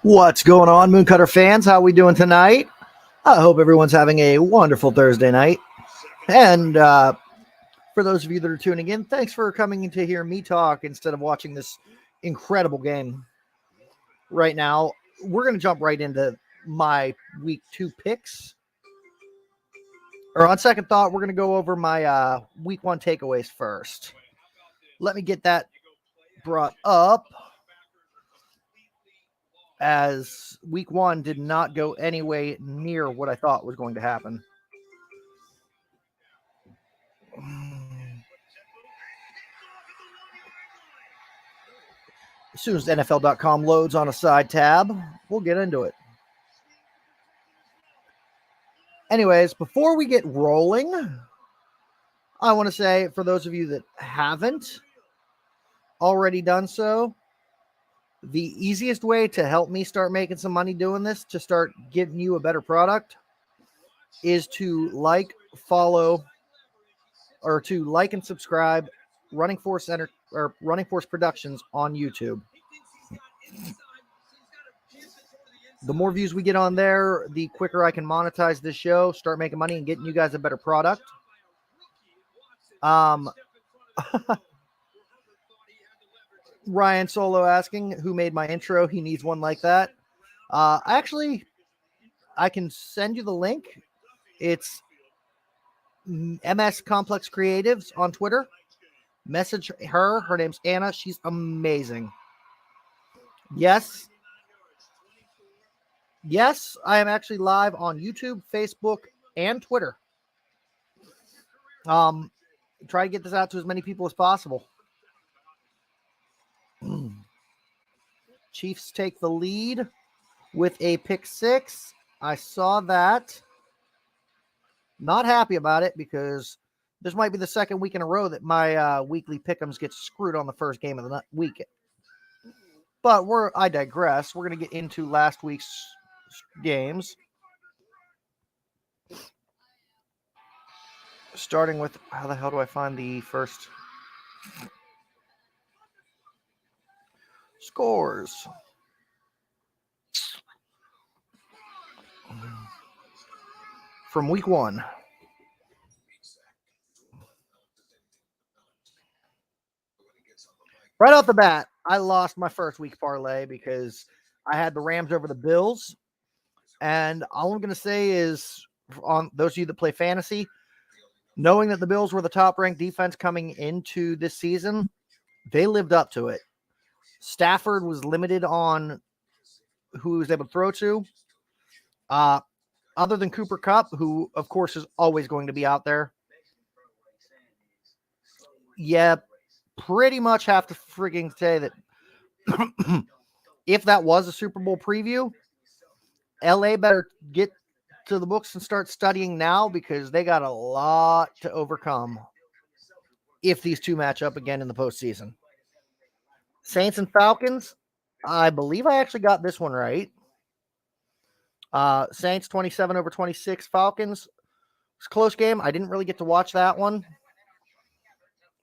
What's going on, Mooncutter fans? How we doing tonight? I hope everyone's having a wonderful Thursday night. And for those of you that are tuning in, thanks for coming in to hear me talk instead of watching this incredible game. Right now, we're going to jump right into my week 2 picks. Or on second thought, we're going to go over my week 1 takeaways first. Let me get that brought up, as week 1 did not go anywhere near what I thought was going to happen. As soon as NFL.com loads on a side tab, we'll get into it. Anyways, before we get rolling, I want to say, for those of you that haven't already done so, the easiest way to help me start making some money doing this, to start getting you a better product, is to follow, or to like and subscribe Running Force Productions on YouTube. The more views we get on there, the quicker I can monetize this show, start making money, and getting you guys a better product. Ryan Solo asking who made my intro. He needs one like that. Actually, I can send you the link. It's MS Complex Creatives on Twitter. Message her. Her name's Anna. She's amazing. Yes, I am actually live on YouTube, Facebook, and Twitter. Try to get this out to as many people as possible. Chiefs take the lead with a pick 6. I saw that. Not happy about it, because this might be the second week in a row that my weekly pickems get screwed on the first game of the week. But I digress. We're going to get into last week's games. Starting with, how the hell do I find the first scores? From week 1. Right off the bat, I lost my first week parlay because I had the Rams over the Bills. And all I'm going to say is, on those of you that play fantasy, knowing that the Bills were the top-ranked defense coming into this season, they lived up to it. Stafford was limited on who he was able to throw to. Other than Cooper Kupp, who, of course, is always going to be out there. Yeah, pretty much have to frigging say that if that was a Super Bowl preview, LA better get to the books and start studying now, because they got a lot to overcome if these two match up again in the postseason. Saints and Falcons, I believe I actually got this one right. Saints 27-26 Falcons. It's a close game. I didn't really get to watch that one,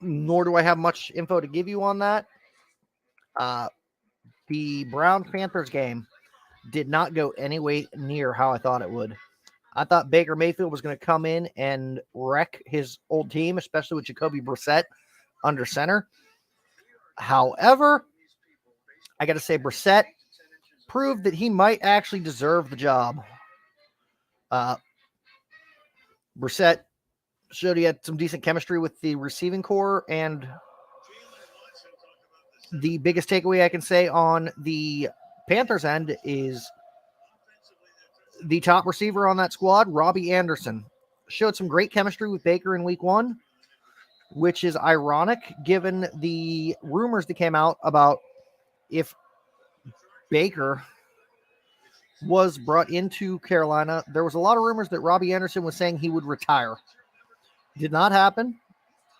nor do I have much info to give you on that. The Browns-Panthers game did not go anywhere near how I thought it would. I thought Baker Mayfield was going to come in and wreck his old team, especially with Jacoby Brissett under center. However, I got to say, Brissett proved that he might actually deserve the job. Brissett showed he had some decent chemistry with the receiving core, and the biggest takeaway I can say on the Panthers end is the top receiver on that squad, Robbie Anderson, showed some great chemistry with Baker in week 1, which is ironic given the rumors that came out about if Baker was brought into Carolina. There was a lot of rumors that Robbie Anderson was saying he would retire. Did not happen.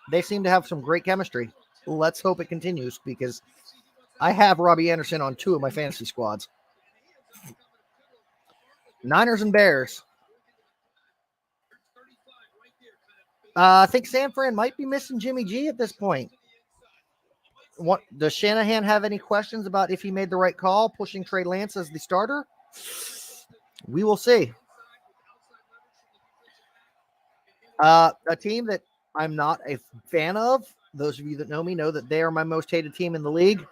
They seem to have some great chemistry. Let's hope it continues, because I have Robbie Anderson on 2 of my fantasy squads. Niners and Bears. I think San Fran might be missing Jimmy G at this point. What does Shanahan have any questions about if he made the right call pushing Trey Lance as the starter? We will see. A team that I'm not a fan of. Those of you that know me know that they are my most hated team in the league,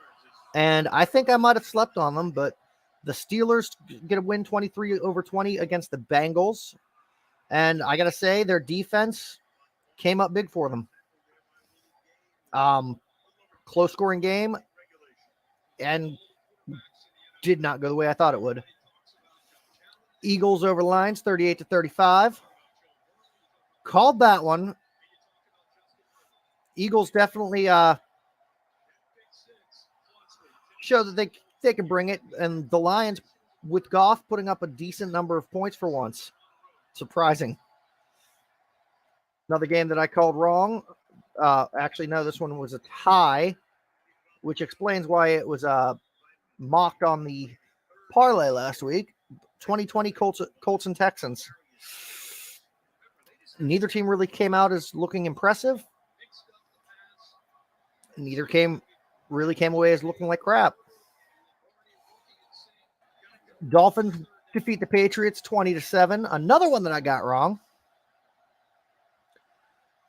and I think I might have slept on them. But the Steelers get a win 23-20 against the Bengals, and I gotta say their defense came up big for them. Close scoring game, and did not go the way I thought it would. Eagles over Lions 38-35. Called that one. Eagles definitely show that they can bring it, and the Lions with Goff putting up a decent number of points for once. Surprising. Another game that I called wrong. Actually, no, this one was a tie, which explains why it was mocked on the parlay last week. 2020 Colts and Texans. Neither team really came out as looking impressive. Neither came away as looking like crap. Dolphins defeat the Patriots 20-7. Another one that I got wrong.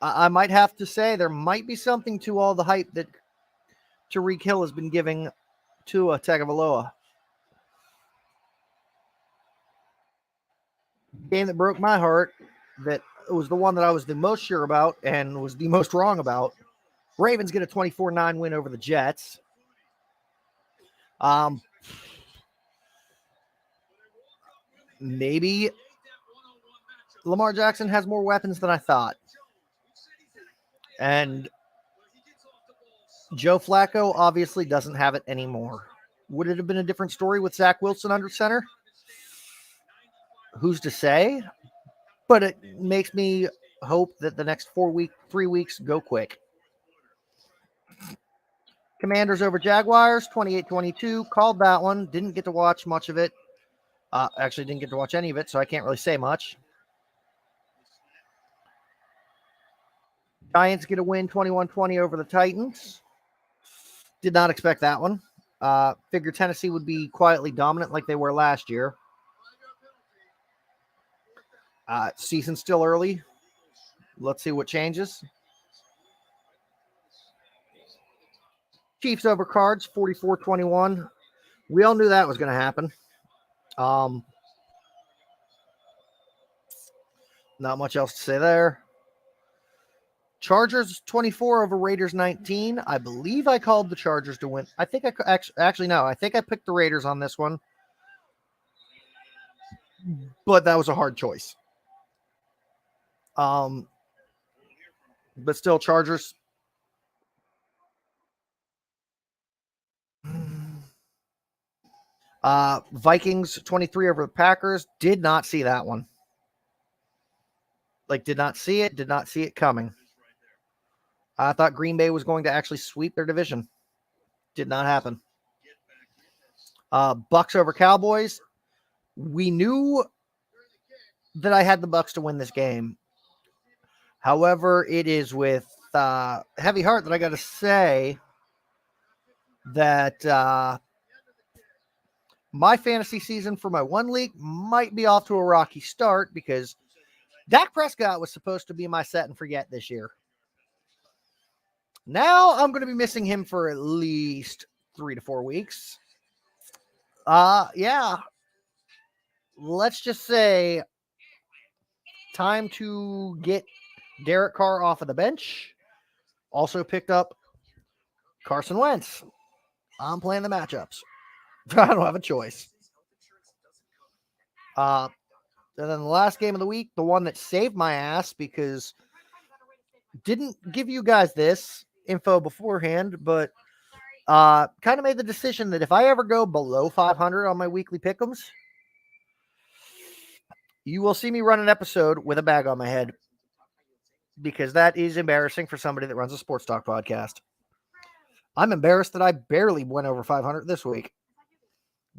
I might have to say there might be something to all the hype that Tyreek Hill has been giving Tua Tagovailoa. Game that broke my heart, that was the one that I was the most sure about and was the most wrong about. Ravens get a 24-9 win over the Jets. Maybe Lamar Jackson has more weapons than I thought. And Joe Flacco obviously doesn't have it anymore. Would it have been a different story with Zach Wilson under center? Who's to say? But it makes me hope that the next 3 weeks go quick. Commanders over Jaguars, 28-22. Called that one. Didn't get to watch much of it. Actually, didn't get to watch any of it, so I can't really say much. Giants get a win 21-20 over the Titans. Did not expect that one. Figured Tennessee would be quietly dominant like they were last year. Season's still early. Let's see what changes. Chiefs over Cards, 44-21. We all knew that was going to happen. Not much else to say there. Chargers 24 over Raiders 19. I believe I called the Chargers to win. I think I actually no. I think I picked the Raiders on this one, but that was a hard choice. But still, Chargers. Vikings 23 over the Packers. Did not see that one. Did not see it. Did not see it coming. I thought Green Bay was going to actually sweep their division. Did not happen. Bucks over Cowboys. We knew that I had the Bucks to win this game. However, it is with heavy heart that I got to say that my fantasy season for my one league might be off to a rocky start because Dak Prescott was supposed to be my set and forget this year. Now I'm going to be missing him for at least 3 to 4 weeks. Yeah. Let's just say time to get Derek Carr off of the bench. Also picked up Carson Wentz. I'm playing the matchups. I don't have a choice. And then the last game of the week, the one that saved my ass because didn't give you guys this info beforehand, but kind of made the decision that if I ever go below 500 on my weekly pickems, you will see me run an episode with a bag on my head because that is embarrassing for somebody that runs a sports talk podcast. I'm embarrassed that I barely went over 500 this week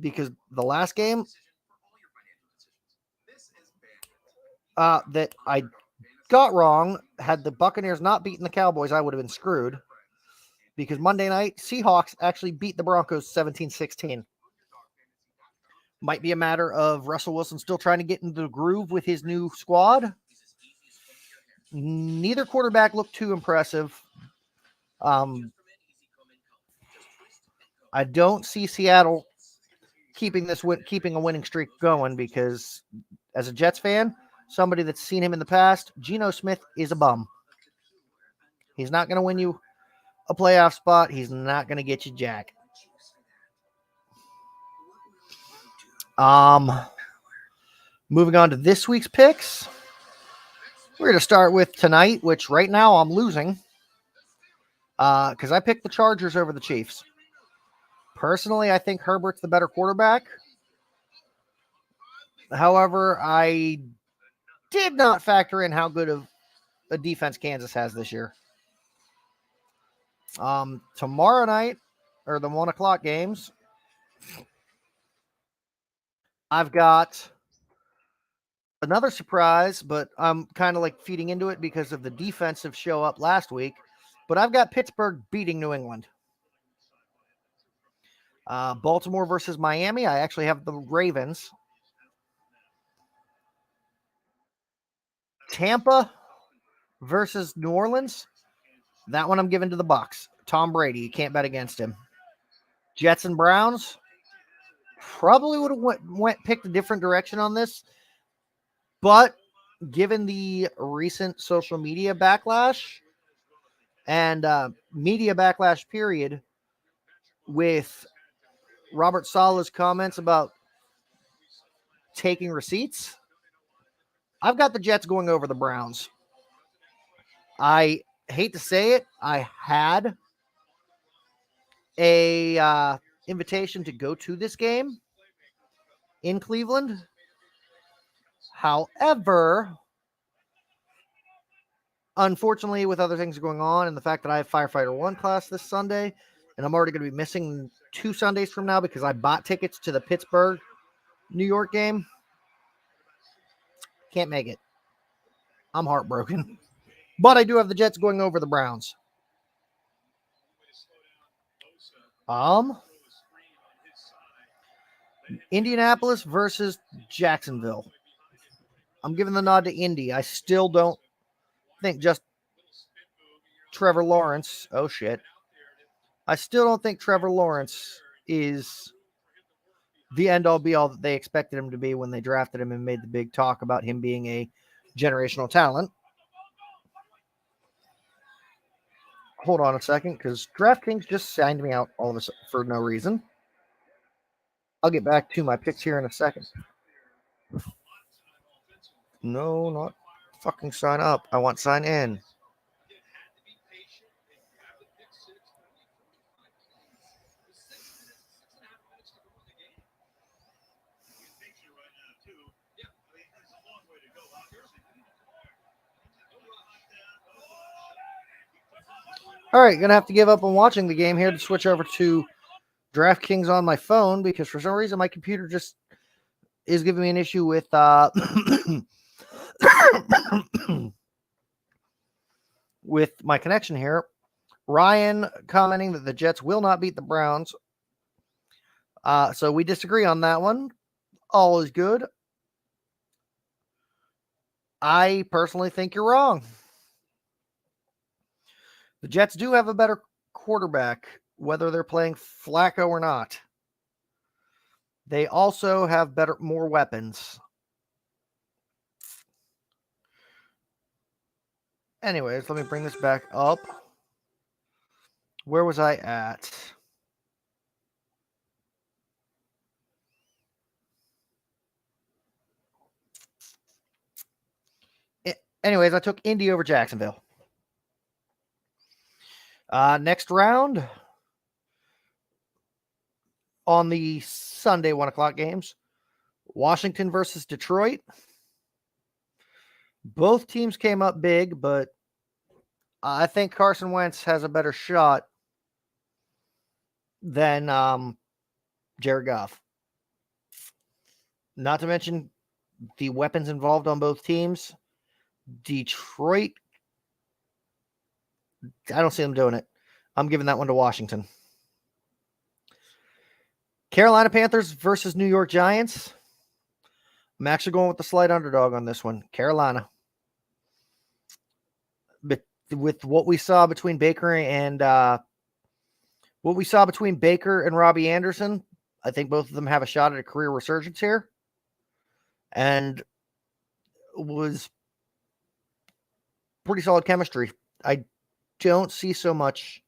because the last game that I got wrong, had the Buccaneers not beaten the Cowboys, I would have been screwed. because Monday night, Seahawks actually beat the Broncos 17-16. Might be a matter of Russell Wilson still trying to get into the groove with his new squad. Neither quarterback looked too impressive. I don't see Seattle keeping a winning streak going because, as a Jets fan, somebody that's seen him in the past, Geno Smith is a bum. He's not going to win you a playoff spot. He's not going to get you jack. Moving on to this week's picks. We're going to start with tonight, which right now I'm losing because I picked the Chargers over the Chiefs. Personally, I think Herbert's the better quarterback. However, I did not factor in how good of a defense Kansas has this year. Tomorrow night, or the 1 o'clock games, I've got another surprise, but I'm kind of like feeding into it because of the defensive show up last week. But I've got Pittsburgh beating New England. Baltimore versus Miami. I actually have the Ravens. Tampa versus New Orleans. That one I'm giving to the Bucs. Tom Brady. You can't bet against him. Jets and Browns. Probably would have picked a different direction on this. But given the recent social media backlash and media backlash period with Robert Saleh's comments about taking receipts, I've got the Jets going over the Browns. I hate to say it, I had a invitation to go to this game in Cleveland. However, unfortunately, with other things going on and the fact that I have Firefighter 1 class this Sunday, and I'm already going to be missing 2 Sundays from now because I bought tickets to the Pittsburgh, New York game, can't make it. I'm heartbroken. But I do have the Jets going over the Browns. Indianapolis versus Jacksonville. I'm giving the nod to Indy. I still don't think just Trevor Lawrence. Oh, shit. I still don't think Trevor Lawrence is the end-all be-all that they expected him to be when they drafted him and made the big talk about him being a generational talent. Hold on a second, because DraftKings just signed me out all of a sudden for no reason. I'll get back to my picks here in a second. No, not fucking sign up. I want sign in. All right, gonna have to give up on watching the game here to switch over to DraftKings on my phone because for some reason my computer just is giving me an issue with with my connection here. Ryan commenting that the Jets will not beat the Browns. So we disagree on that one. All is good. I personally think you're wrong. The Jets do have a better quarterback, whether they're playing Flacco or not. They also have more weapons. Anyways, let me bring this back up. Where was I at? Anyways, I took Indy over Jacksonville. Next round on the Sunday 1 o'clock games, Washington versus Detroit. Both teams came up big, but I think Carson Wentz has a better shot than Jared Goff. Not to mention the weapons involved on both teams. Detroit, I don't see them doing it. I'm giving that one to Washington. Carolina Panthers versus New York Giants. I'm actually going with the slight underdog on this one. Carolina. But with what we saw between Baker and Robbie Anderson, I think both of them have a shot at a career resurgence here. And was pretty solid chemistry. I don't see so much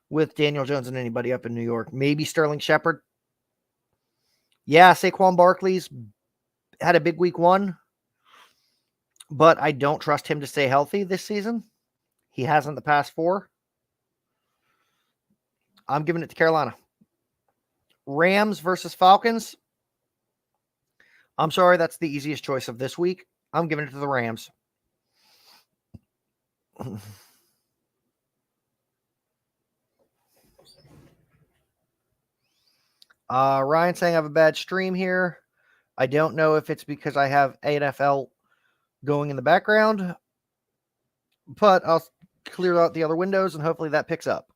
with Daniel Jones and anybody up in New York. Maybe Sterling Shepard. Yeah, Saquon Barkley's had a big week 1, but I don't trust him to stay healthy this season. He hasn't the past 4. I'm giving it to Carolina. Rams versus Falcons. I'm sorry, that's the easiest choice of this week. I'm giving it to the Rams. Ryan saying I have a bad stream here. I don't know if it's because I have NFL going in the background, but I'll clear out the other windows and hopefully that picks up.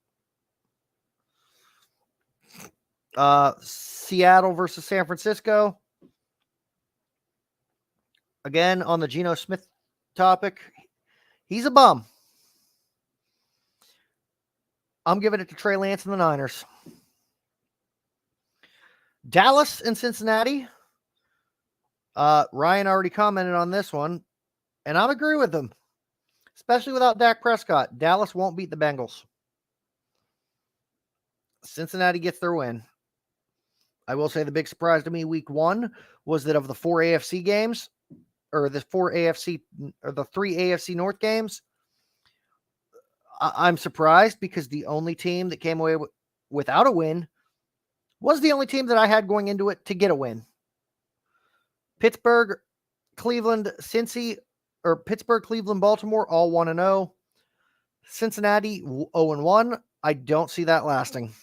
Seattle versus San Francisco. Again, on the Geno Smith topic, he's a bum. I'm giving it to Trey Lance and the Niners. Dallas and Cincinnati. Ryan already commented on this one, and I'm agree with him. Especially without Dak Prescott. Dallas won't beat the Bengals. Cincinnati gets their win. I will say the big surprise to me week 1 was that of the 4 AFC games, or the 3 AFC North games, I'm surprised because the only team that came away without a win was the only team that I had going into it to get a win. Pittsburgh, Cleveland, Baltimore, all 1-0. Cincinnati, 0-1. I don't see that lasting.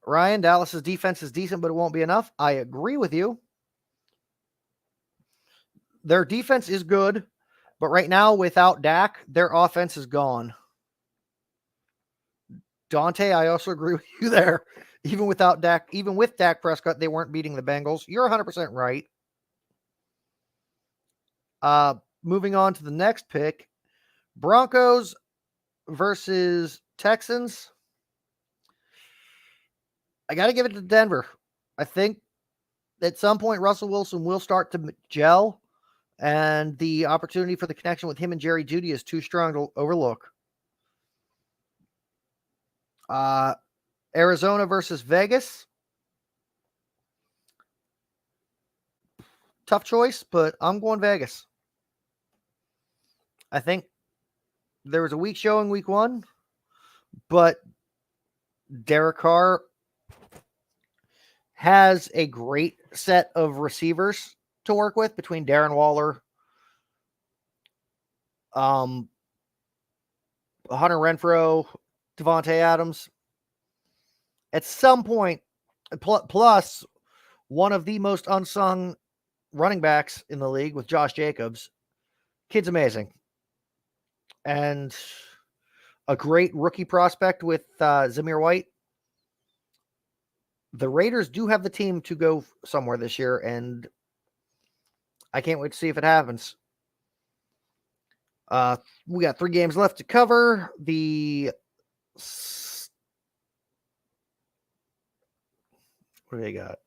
Ryan, Dallas's defense is decent, but it won't be enough. I agree with you. Their defense is good, but right now, without Dak, their offense is gone. Dante, I also agree with you there. Even with Dak Prescott, they weren't beating the Bengals. You're 100% right. Moving on to the next pick, Broncos versus Texans. I got to give it to Denver. I think at some point Russell Wilson will start to gel, and the opportunity for the connection with him and Jerry Jeudy is too strong to overlook. Arizona versus Vegas. Tough choice, but I'm going Vegas. I think there was a weak showing week 1, but Derek Carr has a great set of receivers to work with between Darren Waller, Hunter Renfrow, Devontae Adams. At some point, plus one of the most unsung running backs in the league with Josh Jacobs. Kid's amazing. And a great rookie prospect with Zamir White. The Raiders do have the team to go somewhere this year, and I can't wait to see if it happens. We got 3 games left to cover. What do they got?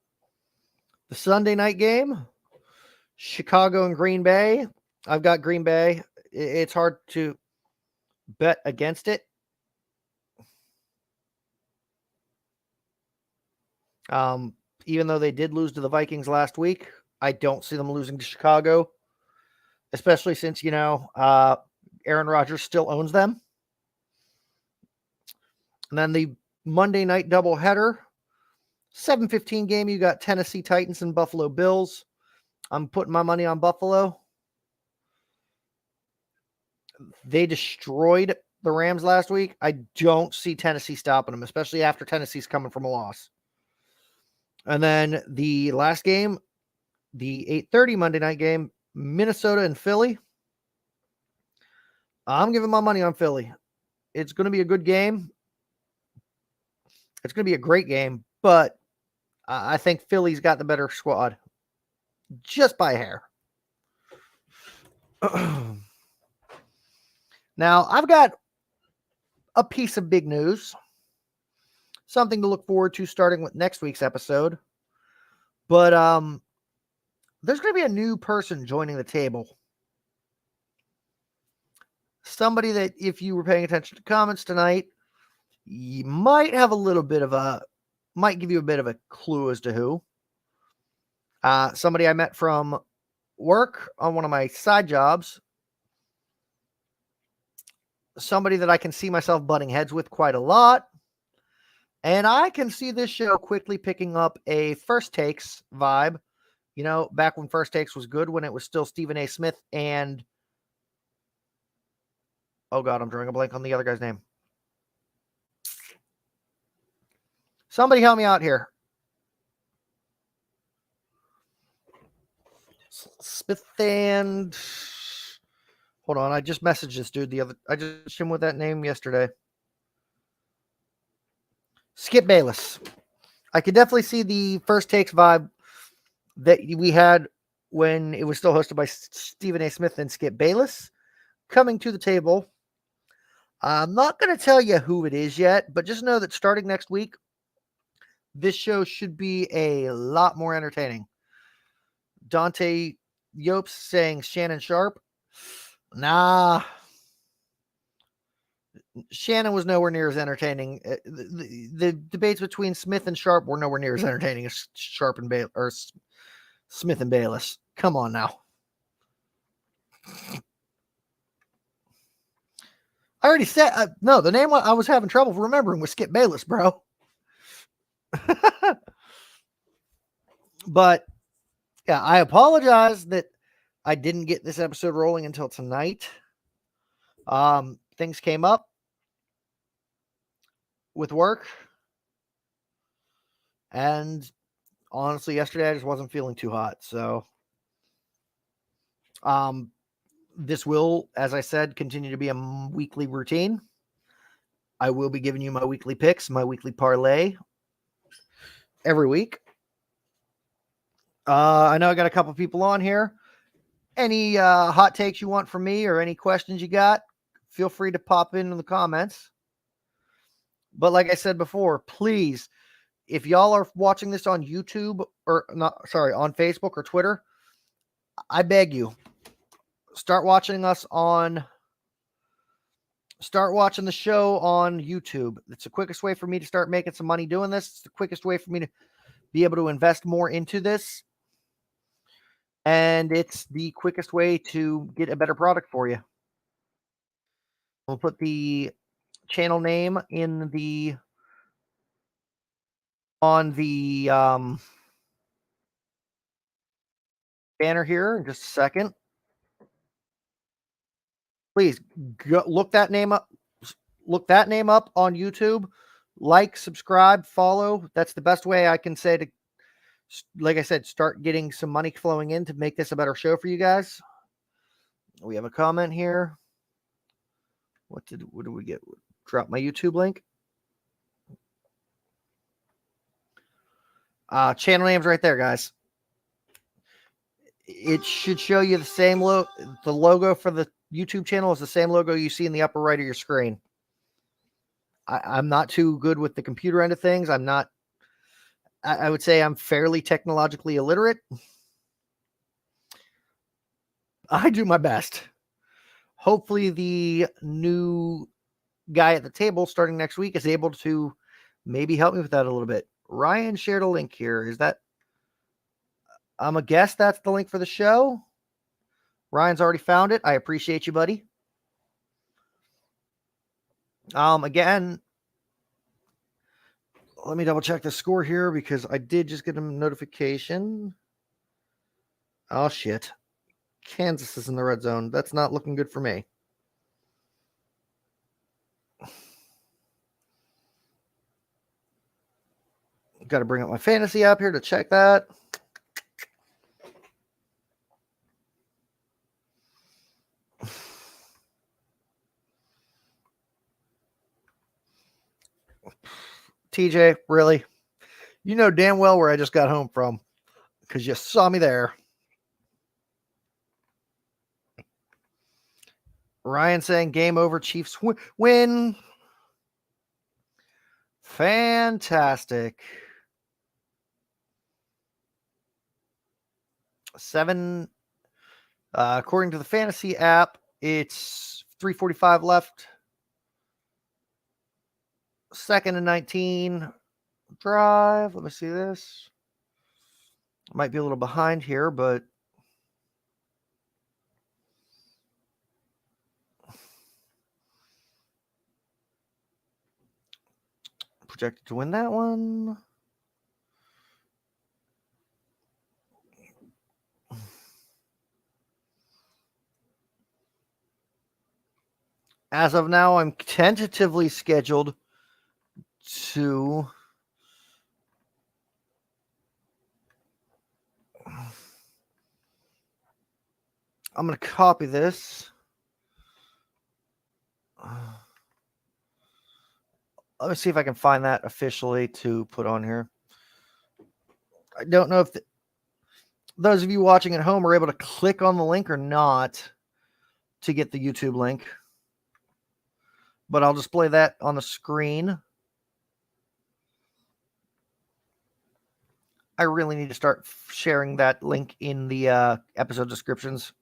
The Sunday night game, Chicago and Green Bay. I've got Green Bay. It's hard to bet against it. Even though they did lose to the Vikings last week, I don't see them losing to Chicago, especially since, Aaron Rodgers still owns them. And then the Monday night doubleheader, 7:15 game, you got Tennessee Titans and Buffalo Bills. I'm putting my money on Buffalo. They destroyed the Rams last week. I don't see Tennessee stopping them, especially after Tennessee's coming from a loss. And then the last game, the 8:30 Monday night game, Minnesota and Philly. I'm giving my money on Philly. It's going to be a good game. It's going to be a great game, but I think Philly's got the better squad just by a hair. Now, I've got a piece of big news, something to look forward to starting with next week's episode. But there's going to be a new person joining the table. Somebody that, if you were paying attention to comments tonight, you might have a little bit of might give you a bit of a clue as to who. Somebody I met from work on one of my side jobs. Somebody that I can see myself butting heads with quite a lot. And I can see this show quickly picking up a First Takes vibe. You know, back when First Takes was good, when it was still Stephen A. Smith and... Oh, God, I'm drawing a blank on the other guy's name. Somebody help me out here. Smith and... Hold on, I just messaged this dude I just messaged him with that name yesterday. Skip Bayless. I could definitely see the First Takes vibe that we had when it was still hosted by Stephen A. Smith and Skip Bayless coming to the table. I'm not going to tell you who it is yet, but just know that starting next week, this show should be a lot more entertaining. Dante Yopes saying Shannon Sharp. Nah. Shannon was nowhere near as entertaining. The debates between Smith and Sharp were nowhere near as entertaining as Sharp and or Smith and Bayless. Come on now. I already said no. The name I was having trouble remembering was Skip Bayless, bro. But yeah, I apologize that I didn't get this episode rolling until tonight. Things came up with work, and honestly, yesterday I just wasn't feeling too hot. So, this will, as I said, continue to be a weekly routine. I will be giving you my weekly picks, my weekly parlay every week. I know I got a couple people on here. Any hot takes you want from me or any questions you got, feel free to pop in the comments. But like I said before, please, if y'all are watching this on YouTube on Facebook or Twitter, I beg you, start watching the show on YouTube. It's the quickest way for me to start making some money doing this. It's the quickest way for me to be able to invest more into this. And it's the quickest way to get a better product for you. We'll put the channel name on the banner here in just a second. Please go look that name up. Look that name up on YouTube. Like, subscribe, follow. That's the best way I can say to, like I said, start getting some money flowing in to make this a better show for you guys. We have a comment here. What did we get? Drop my YouTube link. Channel name's right there, guys. It should show you the same logo. The logo for the YouTube channel is the same logo you see in the upper right of your screen. I'm not too good with the computer end of things. I would say I'm fairly technologically illiterate. I do my best. Hopefully the new guy at the table starting next week is able to maybe help me with that a little bit. Ryan shared a link here. Is that... I'm a guess that's the link for the show. Ryan's already found it. I appreciate you, buddy. Again, let me double check the score here because I did just get a notification. Oh, shit. Kansas is in the red zone. That's not looking good for me. Got to bring up my fantasy app here to check that. TJ, really? You know damn well where I just got home from because you saw me there. Ryan saying game over, Chiefs win. Fantastic. 7. According to the fantasy app, it's 3:45 left. 2nd and 19 drive. Let me see this. Might be a little behind here, but projected to win that one. As of now, I'm tentatively scheduled to I'm going to copy this. Let me see if I can find that officially to put on here. I don't know if those of you watching at home are able to click on the link or not to get the YouTube link. But I'll display that on the screen. I really need to start sharing that link in the episode descriptions.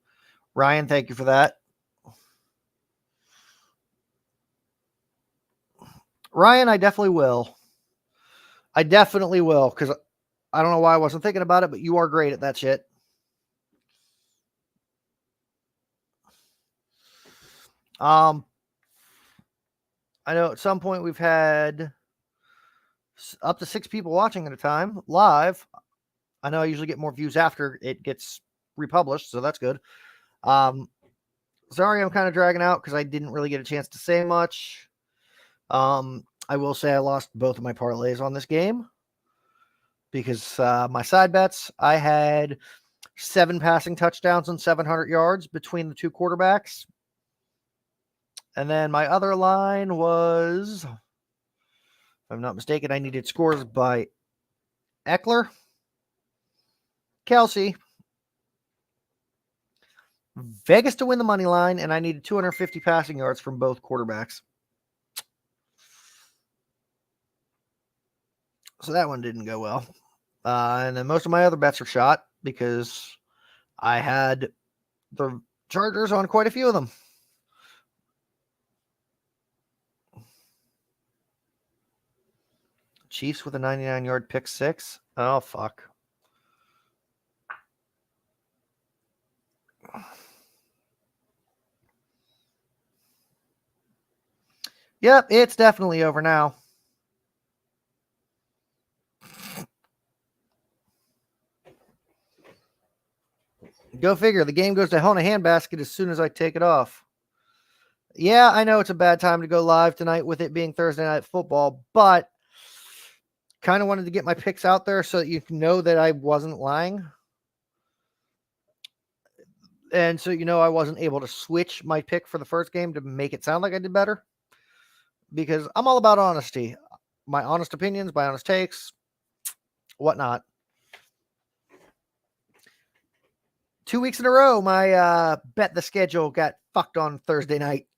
Ryan, thank you for that. Ryan, I definitely will. Because I don't know why I wasn't thinking about it, but you are great at that shit. I know at some point we've had up to 6 people watching at a time live. I know I usually get more views after it gets republished, so that's good. Sorry, I'm kind of dragging out because I didn't really get a chance to say much. I will say I lost both of my parlays on this game because my side bets, I had 7 passing touchdowns and 700 yards between the 2 quarterbacks. And then my other line was, if I'm not mistaken, I needed scores by Eckler, Kelsey, Vegas to win the money line, and I needed 250 passing yards from both quarterbacks. So that one didn't go well. And then most of my other bets are shot because I had the Chargers on quite a few of them. Chiefs with a 99-yard pick 6. Oh, fuck. Yep, it's definitely over now. Go figure. The game goes to hell in a handbasket as soon as I take it off. Yeah, I know it's a bad time to go live tonight with it being Thursday Night Football, but kind of wanted to get my picks out there so that you can know that I wasn't lying. And so, I wasn't able to switch my pick for the first game to make it sound like I did better. Because I'm all about honesty. My honest opinions, my honest takes, whatnot. 2 weeks in a row, my bet the schedule got fucked on Thursday night.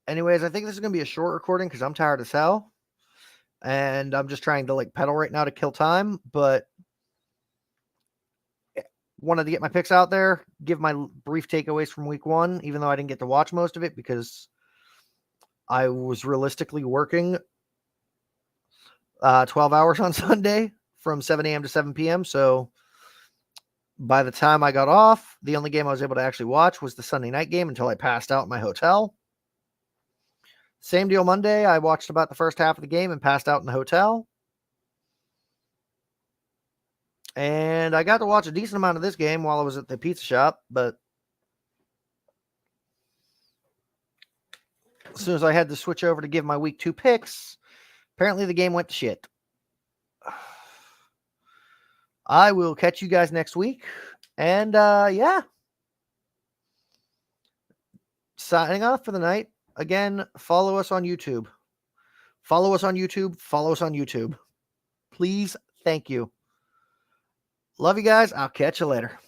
Anyways, I think this is going to be a short recording because I'm tired as hell. And I'm just trying to pedal right now to kill time. But wanted to get my picks out there, give my brief takeaways from week 1, even though I didn't get to watch most of it because I was realistically working 12 hours on Sunday from 7 a.m. to 7 p.m. So by the time I got off, the only game I was able to actually watch was the Sunday night game until I passed out in my hotel. Same deal Monday. I watched about the first half of the game and passed out in the hotel. And I got to watch a decent amount of this game while I was at the pizza shop, but as soon as I had to switch over to give my week 2 picks, apparently the game went to shit. I will catch you guys next week. And yeah. signing off for the night. Again, follow us on YouTube. Follow us on YouTube. Follow us on YouTube. Please, thank you. Love you guys. I'll catch you later.